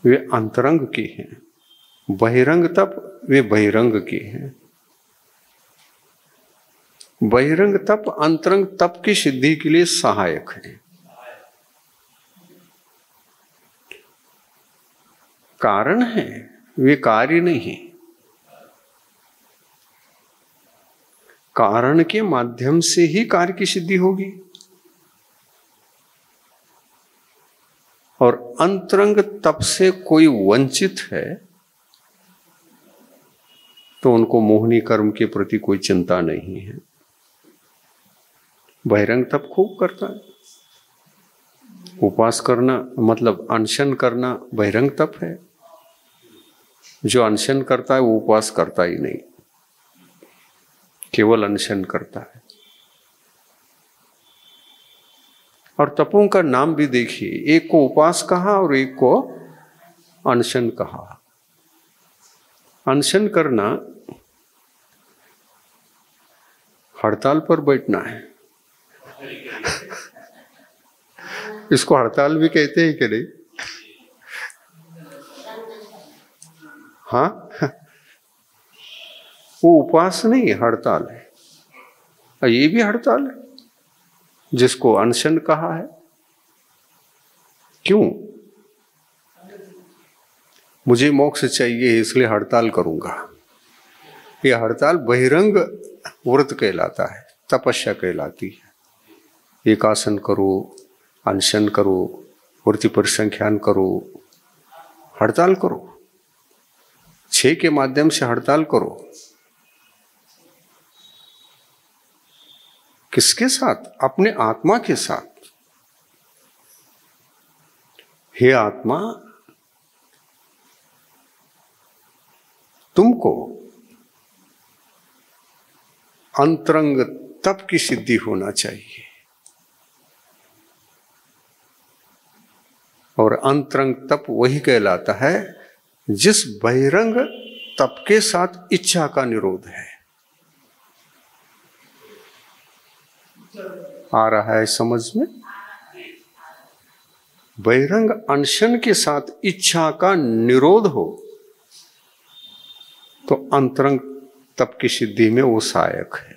वे अंतरंग के हैं, बहिरंग तप वे बहिरंग के हैं। बहिरंग तप अंतरंग तप की सिद्धि के लिए सहायक है। कारण है, वे कार्य नहीं। कारण के माध्यम से ही कार्य की सिद्धि होगी। और अंतरंग तप से कोई वंचित है तो उनको मोहनी कर्म के प्रति कोई चिंता नहीं है। बहिरंग तप खूब करता है। उपवास करना मतलब अनशन करना बहिरंग तप है। जो अनशन करता है वो उपवास करता ही नहीं, केवल अनशन करता है। और तपों का नाम भी देखिए, एक को उपवास कहा और एक को अनशन कहा। अनशन करना हड़ताल पर बैठना है। इसको हड़ताल भी कहते हैं कि नहीं? हाँ, वो उपवास नहीं, हड़ताल है। ये भी हड़ताल है जिसको अनशन कहा है। क्यों? मुझे मोक्ष चाहिए इसलिए हड़ताल करूंगा। ये हड़ताल बहिरंग व्रत कहलाता है, तपस्या कहलाती है। एक आसन करो, अनशन करो, वृत्ति परिसंख्यान करो, हड़ताल करो। 6 के माध्यम से हड़ताल करो। किसके साथ? अपने आत्मा के साथ। हे आत्मा, तुमको अंतरंग तप की सिद्धि होना चाहिए। और अंतरंग तप वही कहलाता है जिस बहिरंग तप के साथ इच्छा का निरोध है। आ रहा है समझ में? बहिरंग अनशन के साथ इच्छा का निरोध हो तो अंतरंग तप की सिद्धि में वो सहायक है।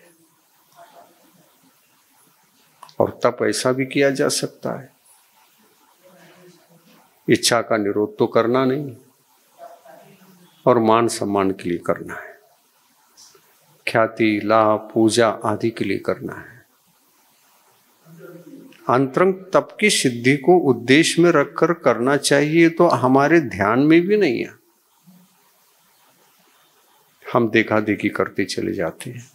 और तप ऐसा भी किया जा सकता है, इच्छा का निरोध तो करना नहीं और मान सम्मान के लिए करना है, ख्याति लाभ पूजा आदि के लिए करना है। अंतरंग तप की सिद्धि को उद्देश्य में रखकर करना चाहिए तो हमारे ध्यान में भी नहीं है। हम देखा देखी करते चले जाते हैं,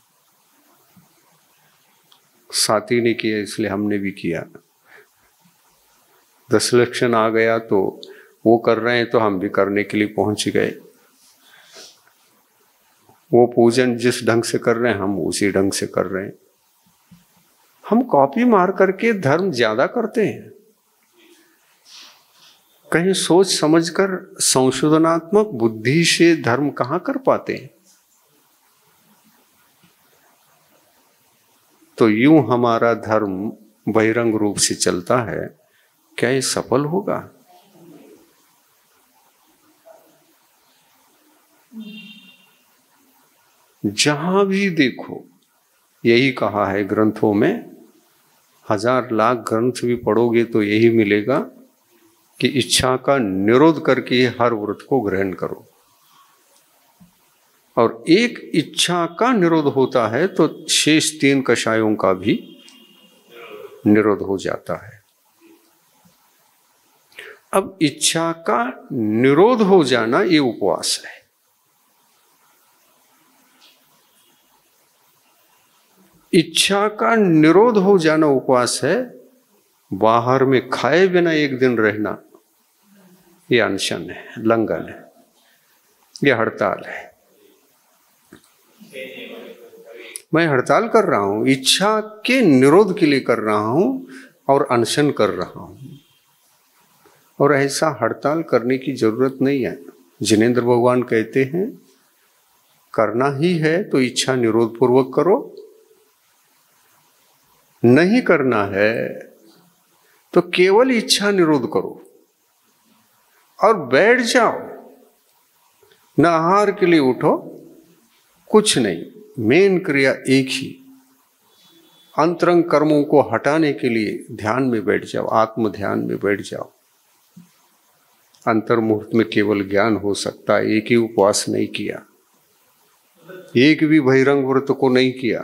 साथी ने किया इसलिए हमने भी किया, 10 लक्षण आ गया तो वो कर रहे हैं तो हम भी करने के लिए पहुंच गए। वो पूजन जिस ढंग से कर रहे हैं हम उसी ढंग से कर रहे हैं। हम कॉपी मार करके धर्म ज्यादा करते हैं, कहीं सोच समझकर संशोधनात्मक बुद्धि से धर्म कहां कर पाते हैं। तो यूं हमारा धर्म बहिरंग रूप से चलता है, क्या ये सफल होगा? जहां भी देखो यही कहा है ग्रंथों में, 1000 लाख ग्रंथ भी पढ़ोगे तो यही मिलेगा कि इच्छा का निरोध करके हर व्रत को ग्रहण करो। और एक इच्छा का निरोध होता है तो शेष 3 कषायों का भी निरोध हो जाता है। अब इच्छा का निरोध हो जाना ये उपवास है। इच्छा का निरोध हो जाना उपवास है। बाहर में खाए बिना एक दिन रहना ये अनशन है, लंघन है, ये हड़ताल है। मैं हड़ताल कर रहा हूं, इच्छा के निरोध के लिए कर रहा हूं और अनशन कर रहा हूं। और ऐसा हड़ताल करने की जरूरत नहीं है। जिनेंद्र भगवान कहते हैं करना ही है तो इच्छा निरोध पूर्वक करो, नहीं करना है तो केवल इच्छा निरोध करो और बैठ जाओ। न आहार के लिए उठो, कुछ नहीं, मेन क्रिया एक ही, अंतरंग कर्मों को हटाने के लिए ध्यान में बैठ जाओ, आत्म ध्यान में बैठ जाओ। अंतर्मुहूर्त में केवल ज्ञान हो सकता है। एक ही उपवास नहीं किया, एक भी बहिरंग व्रत को नहीं किया,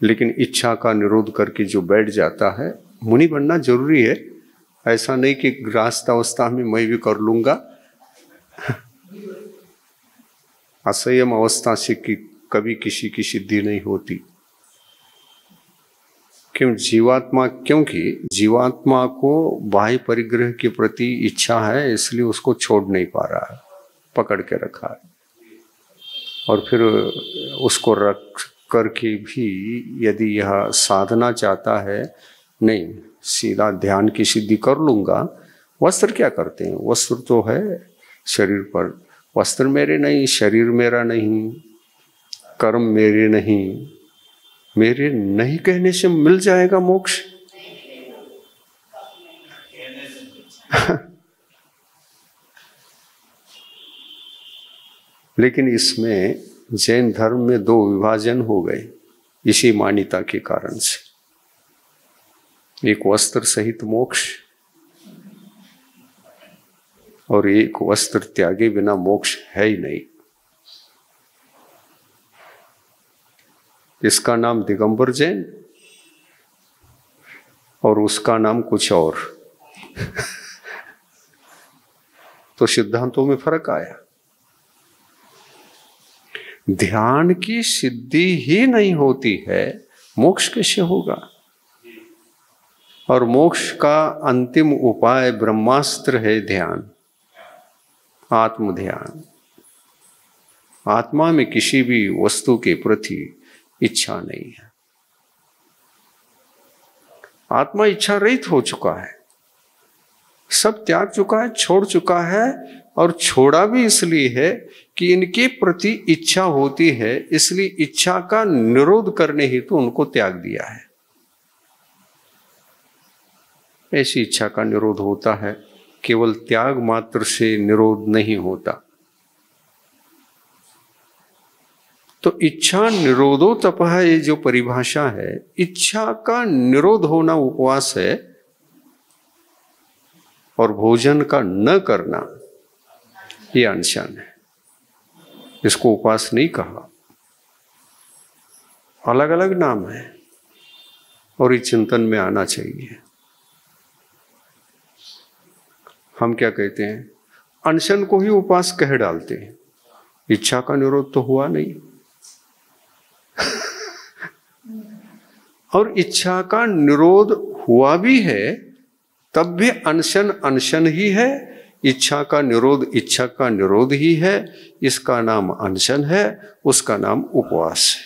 लेकिन इच्छा का निरोध करके जो बैठ जाता है, मुनि बनना जरूरी है। ऐसा नहीं कि गृहस्थ अवस्था में मैं भी कर लूंगा। असंयम अवस्था से कि कभी किसी की सिद्धि नहीं होती। क्योंकि जीवात्मा को बाह्य परिग्रह के प्रति इच्छा है, इसलिए उसको छोड़ नहीं पा रहा है, पकड़ के रखा है। और फिर उसको रख करके भी यदि यह साधना चाहता है, नहीं सीधा ध्यान की सिद्धि कर लूंगा। वस्त्र क्या करते हैं? वस्त्र तो है शरीर पर, वस्त्र मेरे नहीं, शरीर मेरा नहीं, कर्म मेरे नहीं। मेरे नहीं कहने से मिल जाएगा मोक्ष? लेकिन इसमें जैन धर्म में 2 विभाजन हो गए इसी मान्यता के कारण से। एक वस्त्र सहित मोक्ष और एक वस्त्र त्यागे बिना मोक्ष है ही नहीं। इसका नाम दिगंबर जैन और उसका नाम कुछ और। तो सिद्धांतों में फर्क आया। ध्यान की सिद्धि ही नहीं होती है, मोक्ष कैसे होगा? और मोक्ष का अंतिम उपाय ब्रह्मास्त्र है ध्यान, आत्म ध्यान। आत्मा में किसी भी वस्तु के प्रति इच्छा नहीं है। आत्मा इच्छा रहित हो चुका है, सब त्याग चुका है, छोड़ चुका है और छोड़ा भी इसलिए है कि इनके प्रति इच्छा होती है, इसलिए इच्छा का निरोध करने हेतु उनको त्याग दिया है। ऐसी इच्छा का निरोध होता है, केवल त्याग मात्र से निरोध नहीं होता। तो इच्छा निरोधो तपः, ये जो परिभाषा है, इच्छा का निरोध होना उपवास है, और भोजन का न करना ये अनशन है। इसको उपवास नहीं कहा, अलग अलग नाम है, और ये चिंतन में आना चाहिए। हम क्या कहते हैं, अनशन को ही उपवास कह डालते हैं, इच्छा का निरोध तो हुआ नहीं। और इच्छा का निरोध हुआ भी है तब भी अनशन अनशन ही है, इच्छा का निरोध ही है। इसका नाम अनशन है, उसका नाम उपवास है।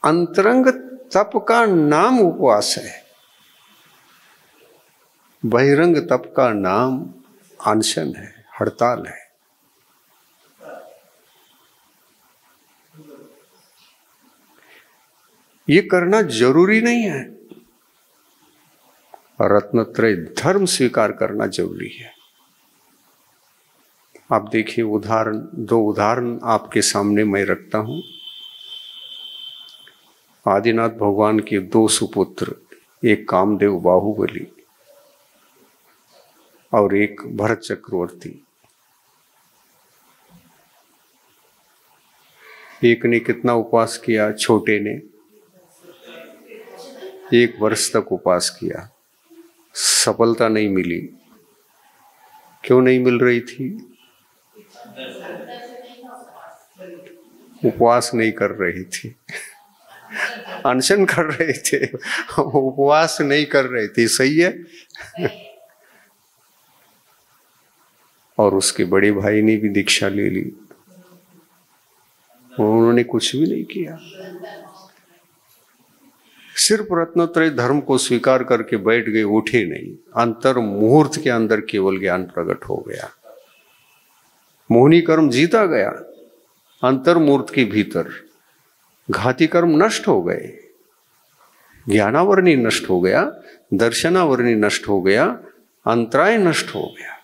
अंतरंग तप का नाम उपवास है, बहिरंग तप का नाम अनशन है, हड़ताल है। ये करना जरूरी नहीं है, रत्नत्रय धर्म स्वीकार करना जरूरी है। आप देखिए, दो उदाहरण आपके सामने मैं रखता हूं। आदिनाथ भगवान के दो सुपुत्र, एक कामदेव बाहुबली और एक भरत चक्रवर्ती। एक ने कितना उपवास किया, छोटे ने 1 वर्ष तक उपवास किया, सफलता नहीं मिली। क्यों नहीं मिल रही थी? उपवास नहीं कर रही थी, अनशन कर रहे थे, उपवास नहीं कर रहे थे। सही है। और उसके बड़े भाई ने भी दीक्षा ले ली, उन्होंने कुछ भी नहीं किया, सिर्फ रत्नत्रय धर्म को स्वीकार करके बैठ गए, उठे नहीं। अंतर मुहूर्त के अंदर केवल ज्ञान प्रकट हो गया, मोहनी कर्म जीता गया। अंतर मुहूर्त के भीतर घाती कर्म नष्ट हो गए, ज्ञानावरणी नष्ट हो गया, दर्शनावरणी नष्ट हो गया, अंतराय नष्ट हो गया।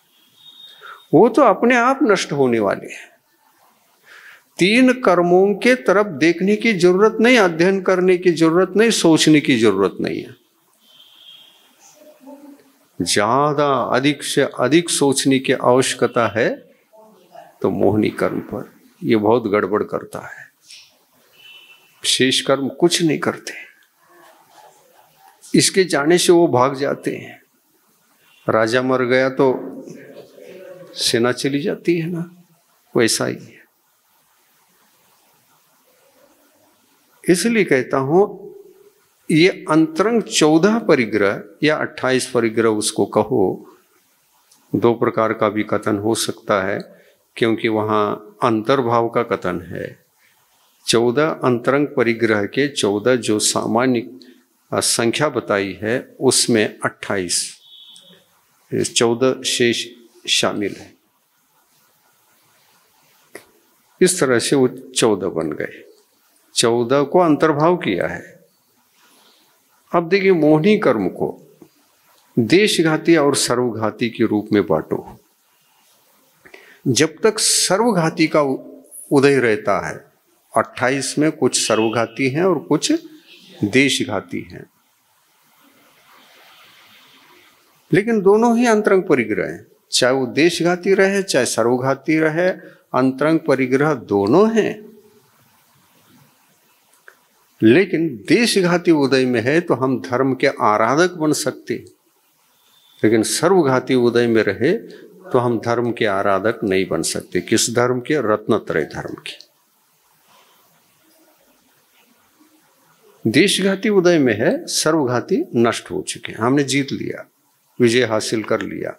वो तो अपने आप नष्ट होने वाले हैं। 3 कर्मों के तरफ देखने की जरूरत नहीं, अध्ययन करने की जरूरत नहीं, सोचने की जरूरत नहीं है। ज्यादा अधिक से अधिक सोचने की आवश्यकता है तो मोहनी कर्म पर। ये बहुत गड़बड़ करता है, शेष कर्म कुछ नहीं करते, इसके जाने से वो भाग जाते हैं। राजा मर गया तो सेना चली जाती है ना, वैसा ही है। इसलिए कहता हूं, ये अंतरंग 14 परिग्रह या 28 परिग्रह उसको कहो, 2 प्रकार का भी कथन हो सकता है, क्योंकि वहां अंतर्भाव का कथन है। 14 अंतरंग परिग्रह के 14 जो सामान्य संख्या बताई है, उसमें 28 14 शेष शामिल है। इस तरह से वो 14 बन गए, 14 को अंतर्भाव किया है। अब देखिए, मोहनी कर्म को देशघाती और सर्वघाती के रूप में बांटो। जब तक सर्वघाती का उदय रहता है, 28 में कुछ सर्वघाती हैं और कुछ देशघाती हैं, लेकिन दोनों ही अंतरंग परिग्रह हैं। चाहे वो देशघाती रहे चाहे सर्वघाती रहे, अंतरंग परिग्रह दोनों हैं। लेकिन देशघाती उदय में है तो हम धर्म के आराधक बन सकते, लेकिन सर्वघाती उदय में रहे तो हम धर्म के आराधक नहीं बन सकते। किस धर्म के? रत्नत्रय धर्म के। देशघाती उदय में है, सर्वघाती नष्ट हो चुके हैं, हमने जीत लिया, विजय हासिल कर लिया।